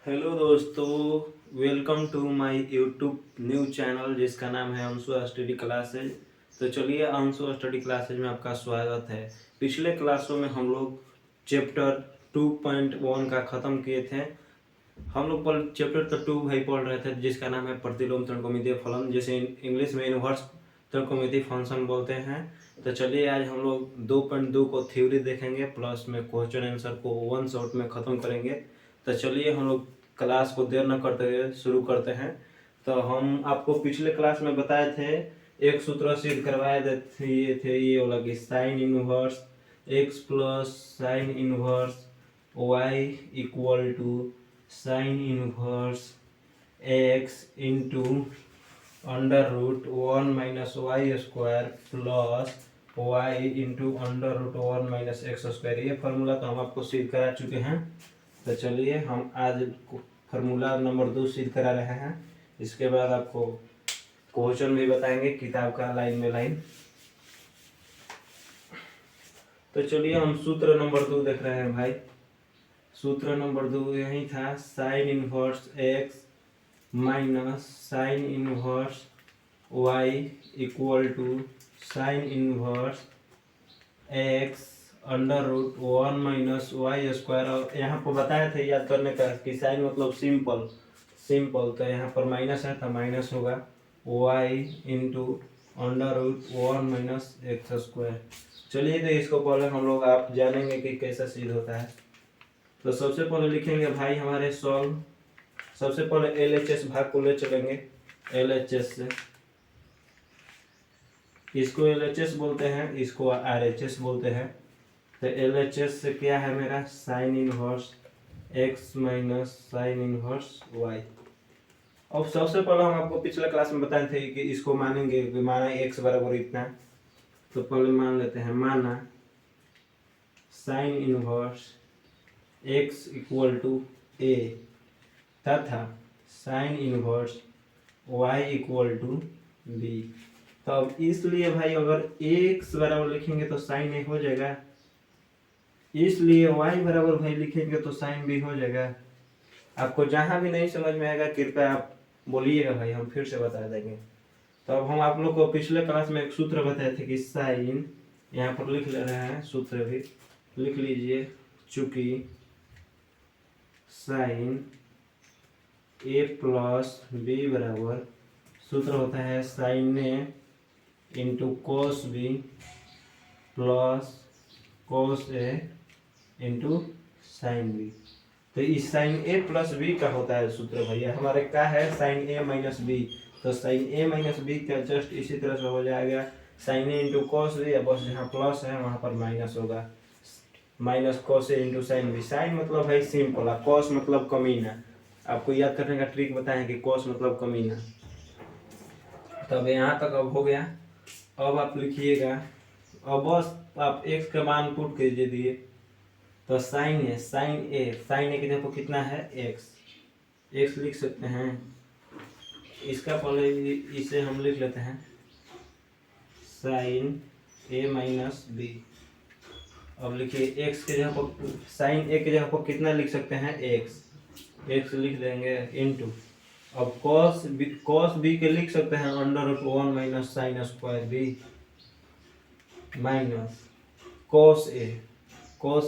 Hello दोस्तों, welcome to my YouTube new channel जिसका नाम है अंशु स्टडी क्लासेज। तो चलिए, अंशु स्टडी क्लासेज में आपका स्वागत है। पिछले क्लासों में हम लोग चैप्टर 2.1 का ख़त्म किए थे। हम लोग पर चैप्टर तो 2 भाई पढ़ रहे थे जिसका नाम है प्रतिलोम त्रिकोणमितीय फलन, जैसे इंग्लिश में इनवर्स त्रिकोणमितीय फंक्शन बोलते हैं। तो चलिए, आज हम लोग 2.2 को थ्योरी देखेंगे, प्लस में क्वेश्चन आंसर को वन शॉट में ख़त्म करेंगे। तो चलिए, हम लोग क्लास को देर न करते हुए शुरू करते हैं। तो हम आपको पिछले क्लास में बताए थे, एक सूत्र सिद्ध करवाए थे ये वाला कि sine inverse x plus sine inverse Y equal to sine inverse x into under root 1 - y² plus y into under root 1 - x²। ये फार्मूला तो हम आपको सिद्ध करा चुके हैं। तो चलिए, हम आज फार्मूला नंबर 2 सिद्ध करा रहे हैं। इसके बाद आपको क्वेश्चन भी बताएंगे किताब का लाइन में लाइन। तो चलिए, हम सूत्र नंबर 2 देख रहे हैं भाई। सूत्र नंबर 2 यही था, sine inverse x minus sine inverse Y equal to sine inverse x under root 1 - y²। और यहाँ पर बताए थे याद करने का कि साइन मतलब सिंपल सिंपल, तो यहाँ पर माइनस है तो माइनस होगा y into under root 1 - x²। चलिए, तो इसको पहले हम लोग आप जानेंगे कि कैसा सिद्ध होता है। तो सबसे पहले लिखेंगे भाई हमारे सॉल्व। सबसे पहले LHS भाग को ले चलेंगे। LHS से इसको LHS बोलते हैं, इसको RHS बोलते हैं। तो LHS से क्या है मेरा, sign inverse x minus sine inverse y। अब सबसे पहले हम आपको पिछले क्लास में बताए थे कि इसको मानेंगे कि माना x बराबर इतना। तो पहले मान लेते हैं, माना sine inverse x equal to a तथा sine inverse y equal to b। तो अब इसलिए भाई अगर x बराबर लिखेंगे तो साइन a हो जाएगा, इसलिए y बराबर भाई लिखेंगे तो साइन b हो जाएगा। आपको जहां भी नहीं समझ में आएगा कृपया आप बोलिएगा भाई, हम फिर से बता देंगे। तो अब हम आप लोग को पिछले क्लास में एक सूत्र बताए थे कि साइन, यहाँ पर लिख ले रहे हैं, सूत्र भी लिख लीजिए। चूंकि साइन a प्लस बी बराबर सूत्र होता है sine A into cos B plus cos A into sine B. तो इस साइन ए प्लस बी का होता है सूत्र भैया, हमारे क्या है, साइन ए माइनस बी। तो साइन ए माइनस बी का जस्ट इसी तरह से हो जाएगा, sign A into cos B, बस जहाँ प्लस है वहाँ पर माइनस होगा, माइनस कॉस ए इंटू साइन बी। साइन मतलब है सिंपल, कॉस मतलब कमीना। आपको याद करने का ट्रिक बताएं कि कॉस मतलब कमीना। तब यहाँ तक अब हो गया। अब आप लिखिएगा, अब बस आप एक्स का मान पुट कीजिए दिए। तो साइन ए की जगह कितना है, एक्स लिख सकते हैं। इसका पहले इसे हम लिख लेते हैं साइन ए माइनस बी। अब लिखिए एक्स के जगह पर, साइन ए के जगह पर कितना लिख सकते हैं, एक्स लिख देंगे इंटू, अब कॉस बी के लिख सकते हैं under root 1 - sine square B minus cos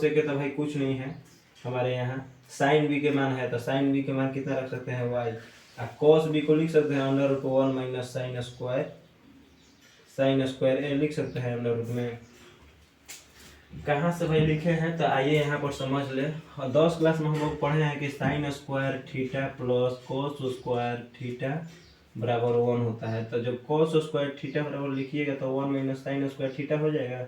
A के तो भाई कुछ नहीं है हमारे यहाँ, साइन बी के मान है तो साइन बी के मान कितना रख सकते हैं, वाई। अब कॉस बी को लिख सकते हैं अंडर रूट 1 - साइन स्क्वायर ए लिख सकते हैं अंडर रूट में। कहाँ से भाई लिखे हैं, तो आइए यहाँ पर समझ ले। 10 क्लास में हम लोग पढ़े हैं कि sign square theta plus cos square theta बराबर 1 होता है। तो जब कोस स्क्वायर थीटा बराबर लिखिएगा तो 1 - साइन स्क्वायर थीटा हो जाएगा।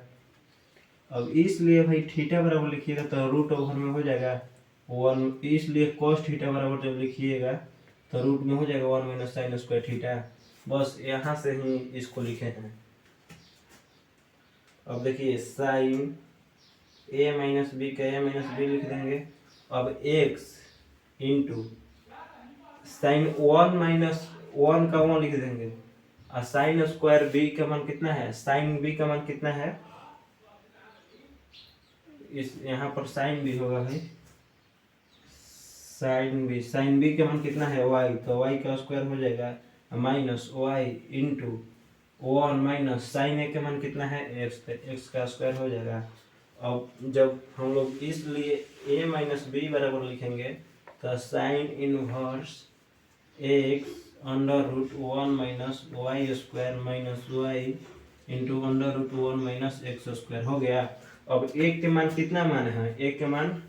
अब इसलिए भाई थीटा बराबर लिखिएगा तो रूट ओवर में हो जाएगा 1, इसलिए कोस थीटा बराबर जब लिखिएगा तो रूट में हो जाएगा 1 - साइन स्क्वायर थीटा। बस यहाँ से ही इसको लिखे हैं। अब देखिए, साइन ए माइनस बी का ए माइनस बी लिख देंगे। अब एक्स इंटू साइन 1 - 1 का 1 लिख देंगे, और साइन स्क्वायर बी का मान कितना है, साइन बी का मान कितना है, इस यहाँ पर साइन भी होगा भाई, साइन बी का मान कितना है वाई, तो वाई का स्क्वायर हो जाएगा minus Y into 1 minus sine A का मान कितना है एक्स, तो एक्स का स्क्वायर हो जाएगा। अब जब हम लोग इसलिए ए माइनस बी बराबर लिखेंगे तो sine inverse x under root 1 minus Y square minus Y into under root 1 minus x square हो गया। अब एक के मान कितना माने हैं, एक के मान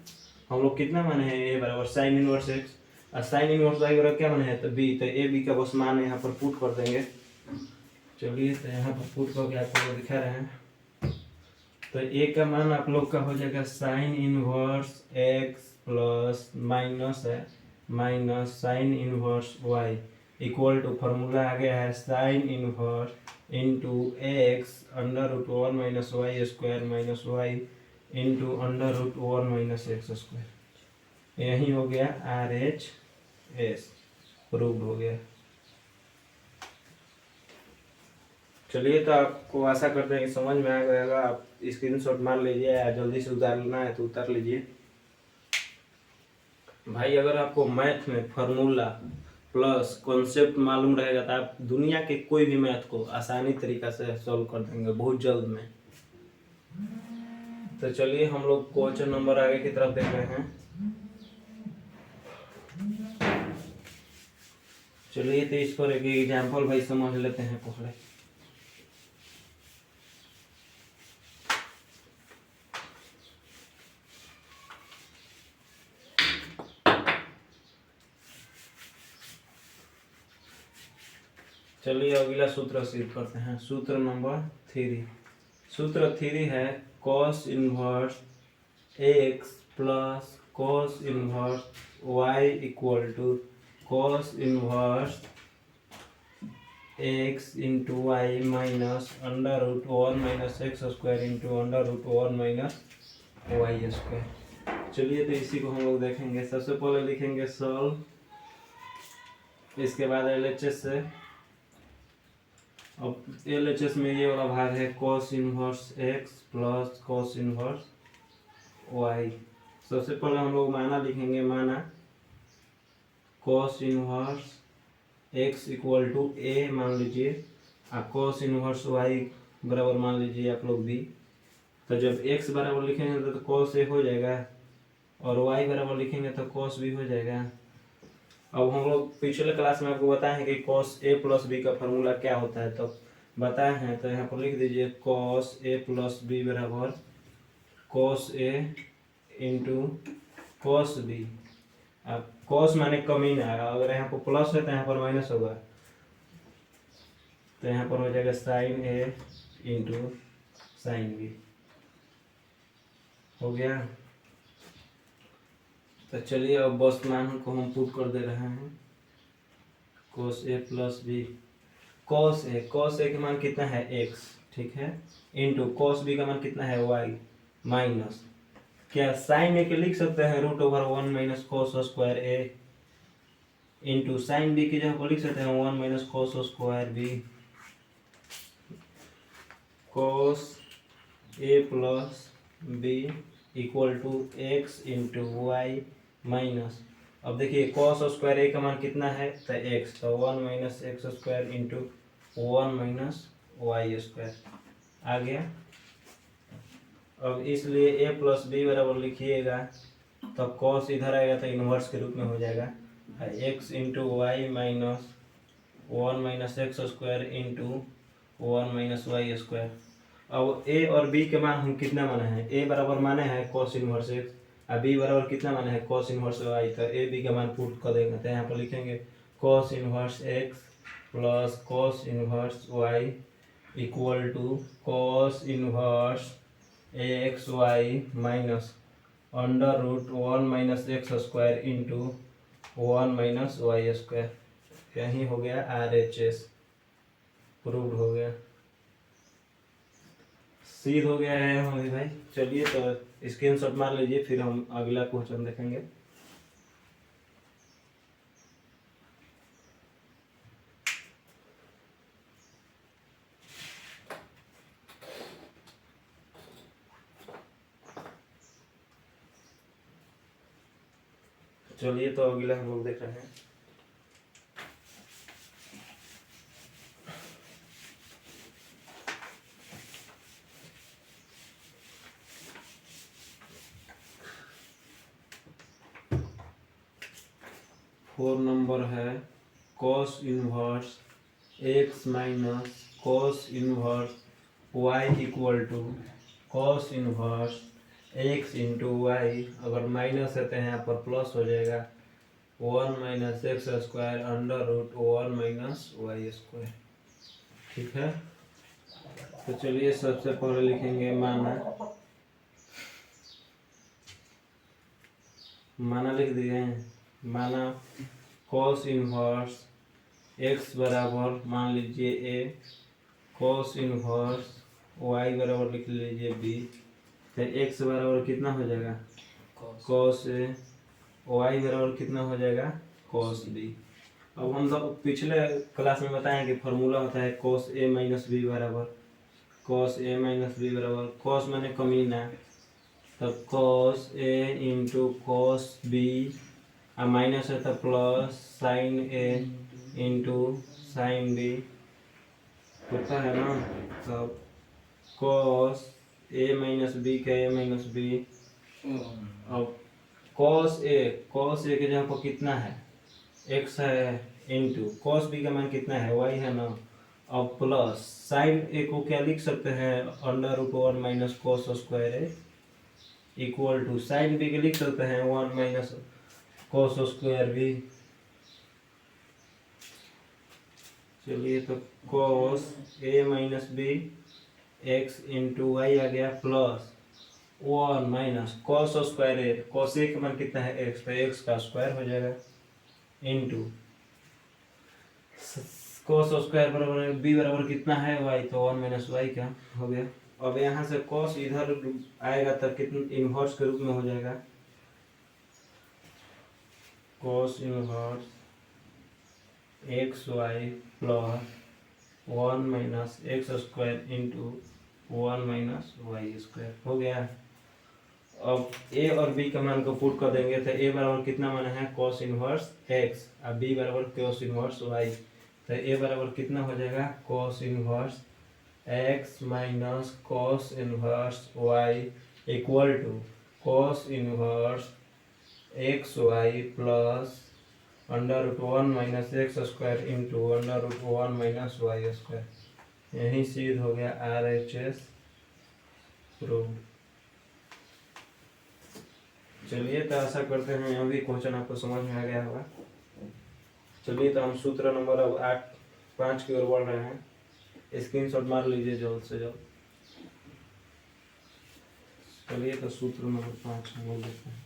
हम लोग कितना माने हैं ए बराबर साइन इनवर्स एक्स और साइन इनवर्स वाई बराबर क्या माने हैं तो बी, तो ए बी का बस मान यहाँ पर पुट कर देंगे। चलिए तो यहाँ पर पुट करके आपको दिखा रहे हैं। तो ए का मान आप लोग का हो जाएगा sine inverse x plus minus है minus sine inverse Y equal to formula आ गया है sine inverse into X under root 1 minus Y square minus Y into under root 1 minus x square. यही हो गया RHS, प्रूव्ड हो गया। चलिए तो आपको आशा करते हैं कि समझ में आ गया। आप स्क्रीनशॉट मार लीजिए या जल्दी से उतारना है तो उतार लीजिए। भाई अगर आपको मैथ में फार्मूला प्लस कॉन्सेप्ट मालूम रहेगा तो आप दुनिया के कोई भी मैथ को आसानी तरीका से सॉल्व कर देंगे बहुत जल्द में। तो चलिए हम लोग क्वेश्चन नंबर आगे की तरफ देख रहे हैं। चलिए तो इस पर एक एग्जाम्पल भाई समझ लेते हैं पहले। चलिए अगला सूत्र सिद्ध करते हैं। सूत्र नंबर 3। सूत्र 3 है cos inverse x plus cos inverse y equal to cos inverse x into y minus under root 1 minus x square into under root 1 minus Y square. चलिए तो इसी को हम लोग देखेंगे। सबसे पहले लिखेंगे सॉल्व, इसके बाद LHS से। अब LHS में ये वाला भाग है cos inverse x plus cos inverse y। सबसे पहले हम लोग माना लिखेंगे, माना cos inverse x equal to a मान लीजिए और cos इनवर्स y बराबर मान लीजिए आप लोग b। तो जब x बराबर लिखेंगे तो cos a हो जाएगा और y बराबर लिखेंगे तो cos b हो जाएगा। अब हम लोग पिछले क्लास में आपको बताए हैं कि cos a प्लस बी का फार्मूला क्या होता है, तो बताए हैं। तो यहाँ पर लिख दीजिए cos a प्लस बी बराबर cos a into cos b। अब cos माने कमी ना, अगर यहाँ पर प्लस है तो यहाँ पर माइनस होगा, तो यहाँ पर हो जाएगा sine a into sine b। हो गया। तो चलिए अब बस मान को हम पुट कर दे रहे हैं cos a plus b. cos a का मान कितना है x, ठीक है, इंटू cos b का मान कितना है y माइनस क्या साइन a के लिख सकते हैं root over 1 minus cos square a into sine b की जगह पर लिख सकते हैं 1 minus cos square b। cos a plus b equal to x into y minus, अब देखिए cos स्क्वायर a का मान कितना है तो x, तो 1 minus x square into 1 minus Y square आ गया। अब इसलिए a प्लस बी बराबर लिखिएगा तो cos इधर आएगा तो इनवर्स के रूप में हो जाएगा x into y minus 1 minus x square into 1 minus Y square. अब a और b के मान हम कितना माने हैं, a बराबर माने हैं cos इनवर्स x और b बराबर कितना माने हैं cos इनवर्स y। तो a b का मान पुट कर देंगे तो यहाँ पर लिखेंगे cos inverse x plus cos inverse y equal to cos inverse x y minus under root 1 minus x square into 1 minus Y square. यही हो गया RHS, प्रूव्ड हो गया, सिद्ध हो गया है हमारे भाई। चलिए तो स्क्रीनशॉट मार लीजिए, फिर हम अगला क्वेश्चन देखेंगे। चलिए तो अगला हम लोग देख रहे हैं। फोर नंबर है cos inverse x minus cos inverse Y equal to cos inverse x into y. अगर माइनस रहते हैं यहाँ पर प्लस हो जाएगा 1 minus x square under root 1 minus Y square. ठीक है, तो चलिए सबसे पहले लिखेंगे माना लिख दिए। माना कॉस इनवर्स एक्स बराबर मान लीजिए ए, कॉस इनवर्स वाई बराबर लिख लीजिए बी। तो एक्स बराबर कितना हो जाएगा कॉस ए, वाई बराबर कितना हो जाएगा कॉस बी। अब हम लोग पिछले क्लास में बताएं कि फॉर्मूला होता है कॉस ए माइनस बी बराबर कॉस ए माइनस बी बराबर कॉस मैंने कमीना, तो कॉस ए इंटू कॉस बी, माइनस है तो plus sign A into sine B होता है ना। तब कॉस ए माइनस बी का ए माइनस बी। अब कॉस ए के जगह पर कितना है एक्स है इंटू कॉस बी का मान कितना है वाई है ना। अब प्लस साइन ए को क्या लिख सकते हैं under root 1 minus cos square a equal to sine b के लिख सकते हैं 1 माइनस कॉस स्क्वायर बी। चलिए तो cos A minus B X into Y आ गया plus 1 minus cos square A, cos A का मान कितना है एक्स, तो एक्स का स्क्वायर हो जाएगा इंटू कॉस स्क्वायर बराबर बी बराबर कितना है वाई, तो 1 माइनस वाई का हो गया। अब यहाँ से कॉस इधर आएगा तो कितना इनवर्स के रूप में हो जाएगा cos inverse x y plus 1 minus x square into 1 minus Y square हो गया। अब ए और बी का मान को पुट कर देंगे तो ए बराबर कितना मान है कॉस इनवर्स एक्स और बी बराबर कॉस इनवर्स वाई। तो ए बराबर कितना हो जाएगा cos inverse x minus cos inverse Y equal to cos inverse x y plus under root 1 minus x square into under root 1 minus Y square. यही सिद्ध हो गया RHS प्रूव। चलिए तो आशा करते हैं यहाँ भी क्वेश्चन आपको समझ में आ गया होगा। चलिए तो हम सूत्र नंबर अब 5 की ओर बढ़ रहे हैं। स्क्रीनशॉट मार लीजिए जल्द से जल्द। चलिए तो सूत्र नंबर 5 हम लोग देखते हैं।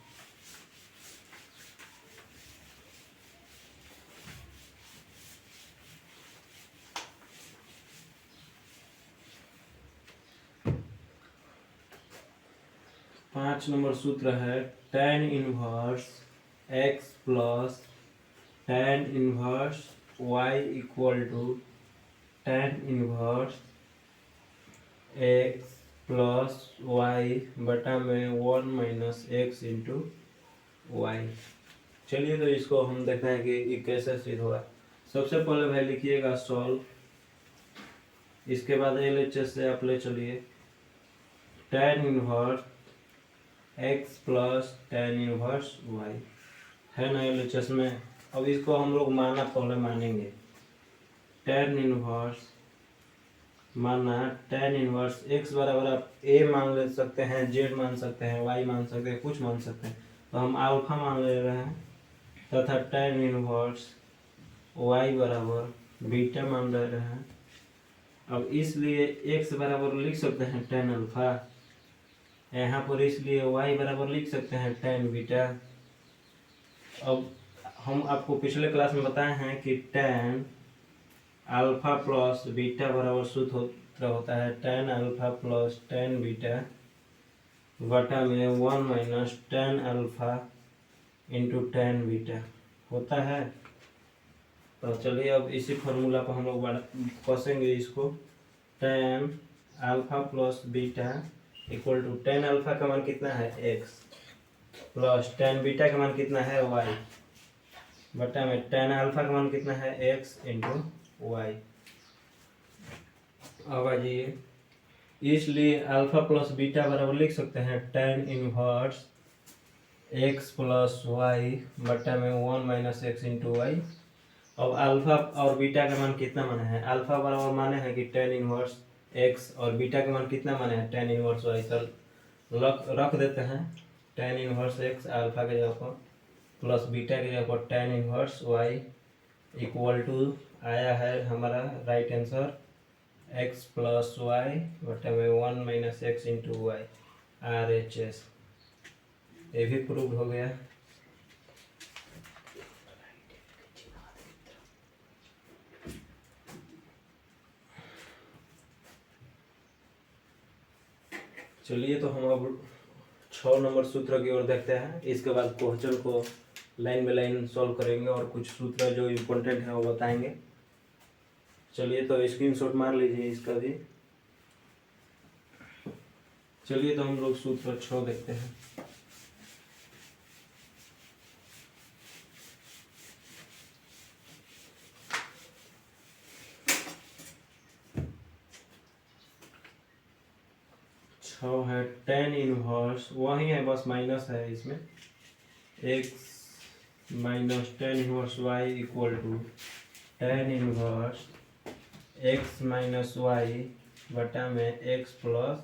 पाँच नंबर सूत्र है tan inverse x plus tan inverse y equal to tan inverse x plus y बटा में 1 माइनस एक्स इंटू वाई। चलिए तो इसको हम देखते हैं कि ये कैसे सिद्ध होगा। सबसे पहले भाई लिखिएगा सॉल्व, इसके बाद LHS से आप ले चलिए tan inverse x plus tan inverse y है ना LHS में। अब इसको हम लोग माना पहले मानेंगे tan इनवर्स माना tan इनवर्स एक्स बराबर आप ए मान ले सकते हैं, जेड मान सकते हैं, वाई मान सकते हैं, कुछ मान सकते हैं, तो हम अल्फा मान ले रहे हैं तथा tan इनवर्स वाई बराबर बीटा मान ले रहे हैं। अब इसलिए एक्स बराबर लिख सकते हैं tan अल्फा यहाँ पर, इसलिए y बराबर लिख सकते हैं tan बीटा। अब हम आपको पिछले क्लास में बताए हैं कि tan अल्फा प्लस बीटा बराबर सूत्र होता है tan alpha plus tan beta बटा में 1 minus tan alpha into tan beta होता है। तो चलिए अब इसी फॉर्मूला को हम लोग कसेंगे इसको tan alpha plus beta equal to tan alpha का मान कितना है x, प्लस टेन बीटा का मान कितना है वाई बटा में टेन अल्फा का मान कितना है एक्स इंटू वाई। अब आ जाइए, इसलिए अल्फा प्लस बीटा बराबर लिख सकते हैं tan inverse x plus y बटा में one minus x into y. अब अल्फा और बीटा का मान कितना माने हैं, अल्फा बराबर माने हैं कि टेन इनवर्स एक्स और बीटा का मान कितना माने हैं टेन इनवर्स वाई। तो रख देते हैं टेन इनवर्स एक्स अल्फा के जगह पर प्लस बीटा के जगह पर tan inverse Y equal to आया है हमारा right answer x plus y बटे में one minus x into y RHS। ये भी प्रूव हो गया। चलिए तो हम अब 6 नंबर सूत्र की ओर देखते हैं। इसके बाद क्वेश्चन को लाइन बाय लाइन सॉल्व करेंगे और कुछ सूत्र जो इम्पोर्टेंट है वो बताएंगे। चलिए तो स्क्रीनशॉट मार लीजिए इसका भी। चलिए तो हम लोग सूत्र 6 देखते हैं। है टेन इनवर्स वही है, बस माइनस है इसमें x minus tan inverse Y equal to tan inverse x minus y बटा में एक्स प्लस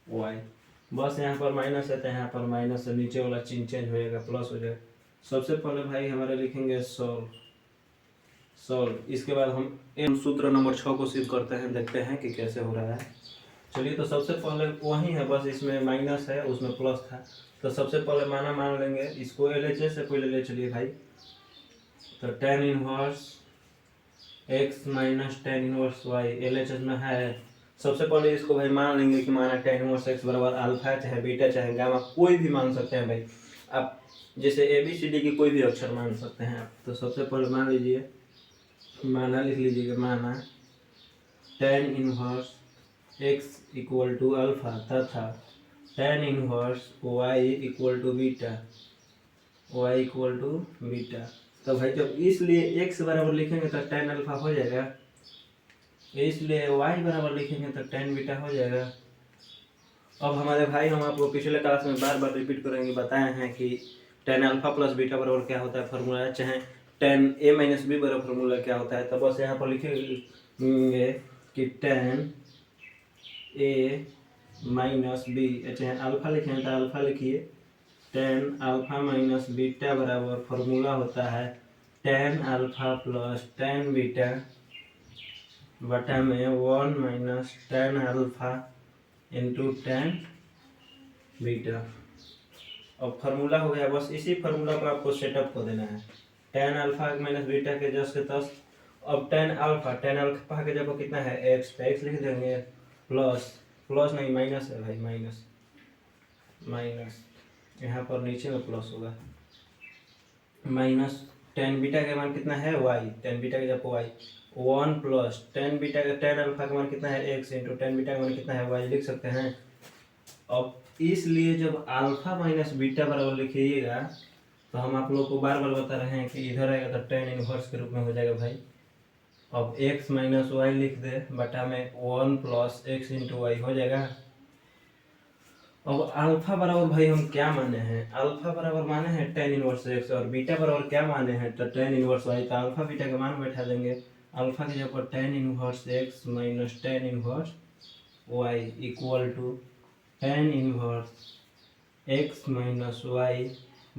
वाई। बस यहाँ पर माइनस है तो यहाँ पर माइनस से नीचे वाला चिन्ह चेंज हो जाएगा, प्लस हो जाएगा। सबसे पहले भाई हमारे लिखेंगे सॉल्व। इसके बाद हम सूत्र नंबर 6 को सिद्ध करते हैं, देखते हैं कि कैसे हो रहा है। चलिए तो सबसे पहले वही है, बस इसमें माइनस है उसमें प्लस था। तो सबसे पहले मान लेंगे इसको LHS से पहले ले चलिए भाई। तो tan inverse x minus tan inverse y LHS में है। सबसे पहले इसको भाई मान लेंगे कि माना टेन इनवर्स एक्स बराबर अल्फा चाहे बीटा चाहे गामा कोई भी मान सकते हैं भाई। आप जैसे ABCD की कोई भी अक्षर मान सकते हैं आप। तो सबसे पहले मान लीजिए, माना लिख लीजिएगा, माना tan inverse x equal to alpha तथा tan inverse y equal to beta. तो भाई जब इसलिए x बराबर लिखेंगे तो टेन अल्फा हो जाएगा, इसलिए y बराबर लिखेंगे तो टेन बीटा हो जाएगा। अब हमारे भाई हम आपको पिछले क्लास में बार बार रिपीट करेंगे, बताए हैं कि टेन अल्फा प्लस बीटा बराबर क्या होता है फॉर्मूला, चाहे टेन ए माइनस बी बराबर फॉर्मूला क्या होता है। तो बस यहाँ पर लिखेंगे कि टेन ए माइनस बी, चाहे अल्फा लिखें तो अल्फा लिखिए, टेन अल्फा माइनस बीटा बराबर फॉर्मूला होता है tan alpha plus tan beta बटा में one minus tan alpha into tan beta. अब फार्मूला हो गया, बस इसी फार्मूला को आपको सेटअप कर देना है। टेन अल्फा माइनस बीटा के जस के तस। अब टेन अल्फा के जब कितना है एक्स, तो एक्स लिख देंगे प्लस नहीं माइनस है भाई, माइनस यहाँ पर नीचे में प्लस होगा, माइनस टेन बीटा का मान कितना है वाई, टेन बीटा का जब y one plus tan beta का टेन अल्फा का मान कितना है एक्स इंटू टेन बीटा का मान कितना है वाई लिख सकते हैं। अब इसलिए जब अल्फा माइनस बीटा बराबर लिखिएगा तो हम आप लोग को बार बार बता रहे हैं कि इधर आएगा तो टेन इनवर्स के रूप में हो जाएगा भाई। अब x माइनस वाई लिख दे बटा में one plus x into y हो जाएगा। अब अल्फा बराबर भाई हम क्या माने हैं, अल्फा बराबर माने हैं टेन इनवर्स एक्स और बीटा बराबर क्या माने हैं तो टेन इनवर्स वाई। तो अल्फा बीटा का मान बैठा देंगे, अल्फा की जगह पर tan inverse x minus tan inverse Y equal to tan inverse x minus y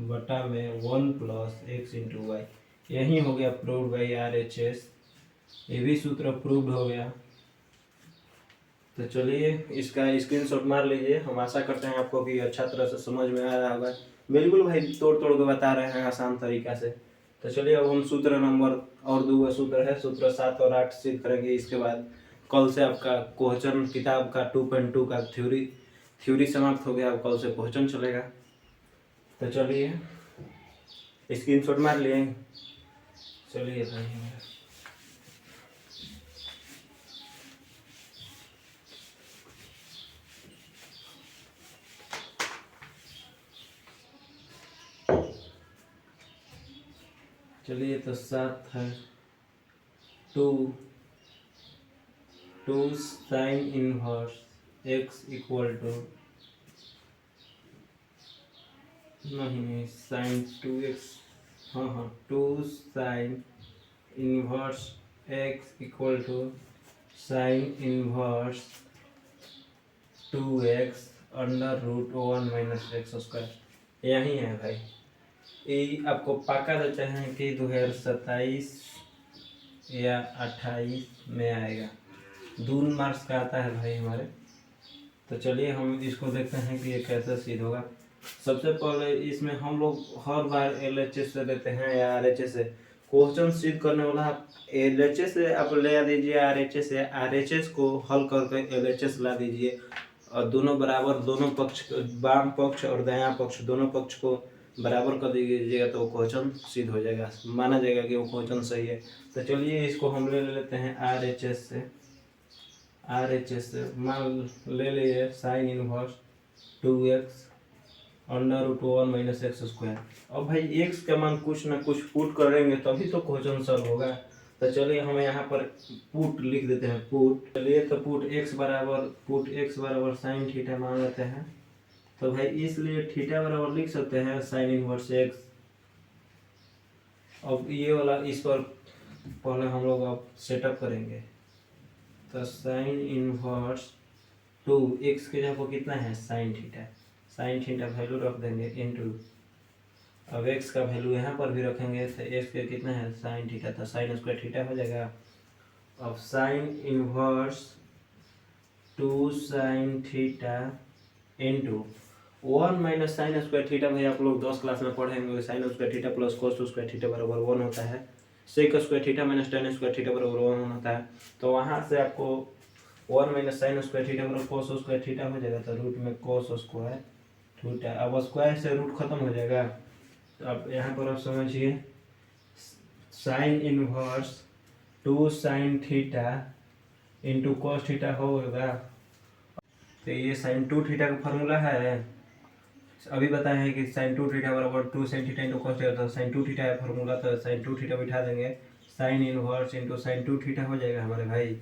बटा में one plus x into y. यही हो गया प्रूव्ड बाई RHS। ये भी सूत्र प्रूव्ड हो गया। तो चलिए इसका स्क्रीनशॉट मार लीजिए। हम आशा करते हैं आपको भी अच्छा तरह से समझ में आ रहा होगा। बिल्कुल भाई तोड़ तोड़ के बता रहे हैं आसान तरीका से। तो चलिए अब हम सूत्र नंबर और दो सूत्र है, सूत्र 7 और 8 सिद्ध करेंगे। इसके बाद कल से आपका क्वेश्चन किताब का 2.2 का थ्योरी समाप्त हो गया। अब कल से क्वेश्चन चलेगा। तो चलिए स्क्रीनशॉट मार लिए। चलिए भाई चलिए तो 7 है 2 sine inverse x equal to नहीं साइन 2x, हाँ 2 sine inverse x equal to sine inverse 2x under root 1 minus x square. यही है भाई, ये आपको पक्का रहता है कि 2027 या 28 में आएगा। 2 मार्क्स का आता है भाई हमारे। तो चलिए हम इसको देखते हैं कि ये कैसे सिद्ध होगा। सबसे पहले इसमें हम लोग हर बार LHS से देते हैं या RHS से क्वेश्चन सिद्ध करने वाला। LHS से आप ले दीजिए RHS से, RHS को हल करके LHS ला दीजिए और दोनों बराबर, दोनों पक्ष, वाम पक्ष और दायां पक्ष, दोनों पक्ष को बराबर कर दीजिएगा तो क्वेश्चन सिद्ध हो जाएगा, माना जाएगा कि वो क्वेश्चन सही है। तो चलिए इसको हम ले लेते हैं RHS से मान ले लिए sine inverse 2x under root 1 minus x square. अब भाई x का मान कुछ ना कुछ पुट करेंगे तभी तो क्वेश्चन सॉल्व होगा। तो चलिए हम यहाँ पर पुट लिख देते हैं, पुट। चलिए तो पुट x बराबर साइन थीटा मान लेते हैं। तो भाई इसलिए थीटा बराबर लिख सकते हैं साइन इनवर्स x। अब ये वाला इस पर पहले हम लोग अब सेटअप करेंगे। तो साइन इनवर्स 2x के जगह पर कितना है साइन थीटा वैल्यू रख देंगे इनटू, अब x का वैल्यू यहाँ पर भी रखेंगे तो x के कितना है साइन थीटा, तो साइन स्क्वायर थीटा हो जाएगा। अब sine inverse 2 sine theta into 1 minus sine square theta. भाई आप लोग 10 क्लास में पढ़ेंगे sine square theta plus cos square theta बराबर 1 होता है। Sec square theta minus tan square theta बराबर 1 होता है। तो वहाँ से आपको 1 माइनस साइन स्क्वायर थीटा बराबर कोस स्क्वायर थीटा हो जाएगा। तो रूट में कोस स्क्वायर थीटा, अब स्क्वायर से रूट खत्म हो जाएगा। तो अब यहाँ पर आप समझिए sign inverse 2 sine theta into cos theta होगा। तो ये साइन 2 थीटा का फॉर्मूला है, अभी बताया है कि साइन 2 थीटा बराबर 2 sine theta into cos theta. तो साइन 2 थीटा है फॉर्मूला, तो साइन 2 थीटा बिठा देंगे, sign inverse into sine 2 theta हो जाएगा हमारे भाई।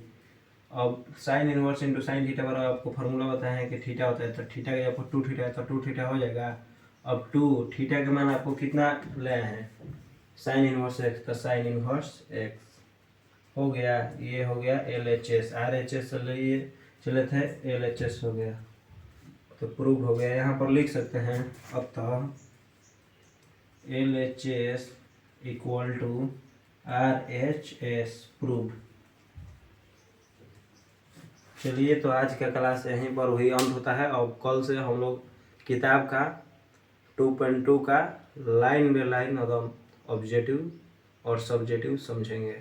अब sine inverse into sine theta बराबर आपको फॉर्मूला बताया है कि थीटा होता है, तो थीटा का जब 2 थीटा है तो 2 थीटा हो जाएगा। अब 2 थीटा के मान आपको कितना ले आए हैं साइन इनवर्स एक्स, तो साइन इनवर्स एक्स हो गया। ये हो गया LHS, RHS से लिए चले थे LHS हो गया, तो प्रूव हो गया। यहाँ पर लिख सकते हैं अतः LHS equal to RHS prove. चलिए तो आज का क्लास यहीं पर वही अंत होता है। और कल से हम लोग किताब का 2.2 का लाइन बाय लाइन एकदम ऑब्जेक्टिव और सब्जेक्टिव समझेंगे।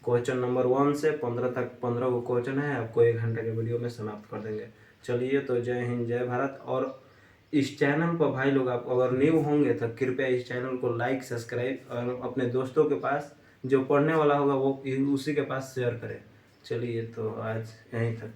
क्वेश्चन नंबर 1 से 15 तक 15 को क्वेश्चन है, आपको 1 घंटे के वीडियो में समाप्त कर देंगे। चलिए तो जय हिंद जय भारत। और इस चैनल पर भाई लोग आप अगर न्यू होंगे तो कृपया इस चैनल को लाइक सब्सक्राइब और अपने दोस्तों के पास जो पढ़ने वाला होगा वो उसी के पास शेयर करें। चलिए तो आज यहीं तक।